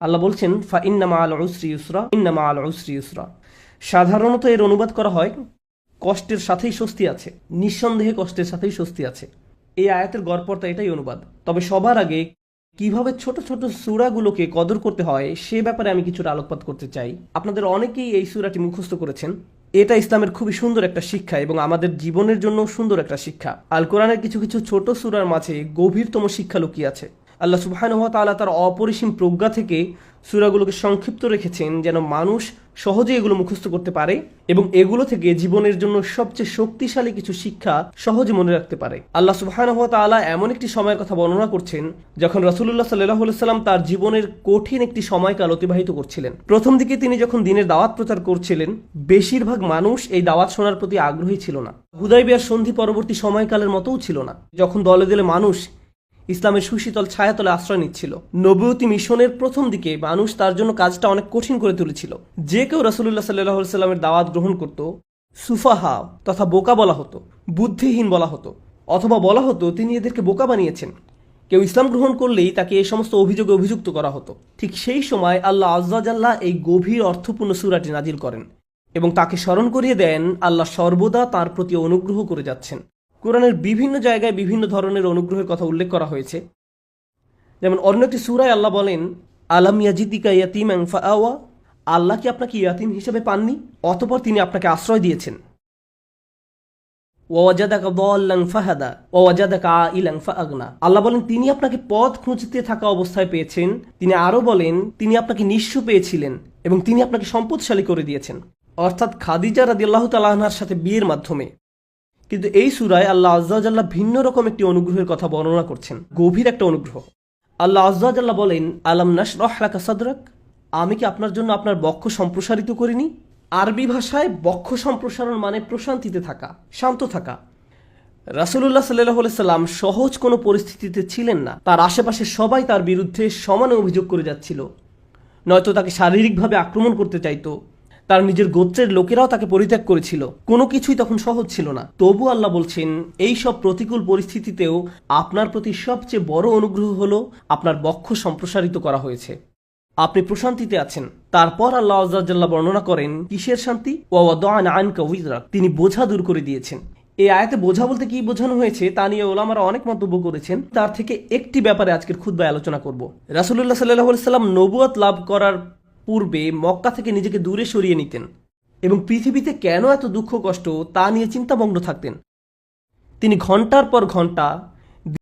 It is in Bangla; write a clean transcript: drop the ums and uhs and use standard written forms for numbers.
আল্লাহ বলছেন ফা ইন্না মাআল উসরি ইউসরা, ইন্না মাআল উসরি ইউসরা। সাধারণত এর অনুবাদ করা হয় কষ্টের সাথেই স্বস্তি আছে, নিঃসন্দেহে কষ্টের সাথেই স্বস্তি আছে। এই আয়াতের গড়পড়তা এটাই অনুবাদ। তবে সবার আগে কিভাবে ছোট ছোট সূরাগুলোকে কদর করতে হয় সে ব্যাপারে আমি কিছুটা আলোকপাত করতে চাই। আপনাদের অনেকেই এই সূরাটি মুখস্থ করেছেন। এটা ইসলামের খুবই সুন্দর একটা শিক্ষা এবং আমাদের জীবনের জন্য সুন্দর একটা শিক্ষা। আল কোরআনের কিছু কিছু ছোট সূরার মাঝে গভীরতম শিক্ষা লুকিয়ে আছে। আল্লাহ সুবহানাহু ওয়া তাআলা তার অপরিসীম প্রজ্ঞা থেকে সূরাগুলোকে সংক্ষিপ্ত রেখেছেন যেন মানুষ সহজে এগুলো মুখস্থ করতে পারে এবং এগুলো থেকে জীবনের জন্য সবচেয়ে শক্তিশালী কিছু শিক্ষা সহজে মনে রাখতে পারে। আল্লাহ সুবহানাহু ওয়া তাআলা এমন একটি সময়ের কথা বর্ণনা করছেন যখন রাসূলুল্লাহ সাল্লাল্লাহু আলাইহি সাল্লাম তার জীবনের কঠিন একটি সময়কাল অতিবাহিত করছিলেন। প্রথম দিকে তিনি যখন দ্বীনের দাওয়াত প্রচার করছিলেন, বেশিরভাগ মানুষ এই দাওয়াত শোনার প্রতি আগ্রহী ছিল না। হুদায়বিয়ার সন্ধি পরবর্তী সময়কালের মতোও ছিল না, যখন দলে দলে মানুষ ইসলামের সুশীতল ছায়াতলে আশ্রয় নিচ্ছিল। নবুয়তি মিশনের প্রথম দিকে মানুষ তার জন্য কাজটা অনেক কঠিন করে তুলেছিল। যে কেউ রাসূলুল্লাহ সাল্লাল্লাহু আলাইহি সাল্লামের দাওয়াত গ্রহণ করত, সুফাহা তথা বোকা বলা হতো, বুদ্ধিহীন বলা হতো, অথবা বলা হতো তিনি এদেরকে বোকা বানিয়েছেন। কেউ ইসলাম গ্রহণ করলেই তাকে এই সমস্ত অভিযোগে অভিযুক্ত করা হতো। ঠিক সেই সময় আল্লাহ আযজা জাল্লা এই গভীর অর্থপূর্ণ সূরাটি নাজিল করেন এবং তাকে স্মরণ করিয়ে দেন আল্লাহ সর্বদা তার প্রতি অনুগ্রহ করে যাচ্ছেন। কোরআনের বিভিন্ন জায়গায় বিভিন্ন ধরনের অনুগ্রহের কথা উল্লেখ করা হয়েছে। যেমন অন্য একটি সূরায় আল্লাহ বলেন, আলাম ইয়াজিদিকা ইয়াতীমান ফাআওয়া, আল্লাহ কি আপনাকে ইয়াতীম হিসেবে পাননি, অতঃপর তিনি আপনাকে আশ্রয় দিয়েছেন। ওয়াজাদাকা দাল্লান ফাহাদা ওয়াজাদাকা আইলান ফাআগনা, আল্লাহ বলেন তিনি আপনাকে পথ খুঁজতে থাকা অবস্থায় পেয়েছেন। তিনি আরও বলেন তিনি আপনাকে নিঃস্ব পেয়েছিলেন এবং তিনি আপনাকে সম্পদশালী করে দিয়েছেন, অর্থাৎ খাদিজা রাদিয়াল্লাহু তাআলা আনহার সাথে বিয়ের মাধ্যমে। কিন্তু এই সূরায় আল্লাহ আযজা ওয়া জাল্লা ভিন্ন রকম একটি অনুগ্রহের কথা বর্ণনা করছেন, গভীর একটা অনুগ্রহ। আল্লাহ আযজা ওয়া জাল্লা বলেন, আলাম নাশরাহ লাকা সাদরাক, আমি কি আপনার জন্য আপনার বক্ষ সম্প্রসারিত করিনি। আরবি ভাষায় বক্ষ সম্প্রসারণ মানে প্রশান্তিতে থাকা, শান্ত থাকা। রাসূলুল্লাহ সাল্লাল্লাহু আলাইহি সাল্লাম সহজ কোনো পরিস্থিতিতে ছিলেন না। তার আশেপাশে সবাই তার বিরুদ্ধে সমানে অভিযোগ করে যাচ্ছিল, নয়তো তাকে শারীরিকভাবে আক্রমণ করতে চাইতো। তার নিজের গোত্রের লোকেরাও তাকে পরিত্যাগ করেছিল। কোনো কিছুই তখন সহজ ছিল না। তবু আল্লাহ বলছেন এই সব প্রতিকূল পরিস্থিতিতেও আপনার প্রতি সবচেয়ে বড় অনুগ্রহ হলো আপনার বক্ষ সম্প্রসারিত করা হয়েছে, আপনি প্রশান্তিতে আছেন। তারপর আল্লাহ আযজা ওয়া জাল্লা বর্ণনা করেন কিসের শান্তি, ওয়া ওয়াদা'না আনকা উযরাক, তিনি বোঝা দূর করে দিয়েছেন। এই আয়াতে বোঝা বলতে কি বোঝানো হয়েছে তা নিয়ে ওলামারা অনেক মন্তব্য করেছেন। তার থেকে একটি ব্যাপারে আজকের খুতবায় আলোচনা করব। রাসূলুল্লাহ সাল্লাল্লাহু আলাইহি সাল্লাম নবুয়ত লাভ করার পূর্বে মক্কা থেকে নিজেকে দূরে সরিয়ে নিতেন এবং পৃথিবীতে কেন এত দুঃখ কষ্ট তা নিয়ে চিন্তামগ্ন থাকতেন। তিনি ঘন্টার পর ঘন্টা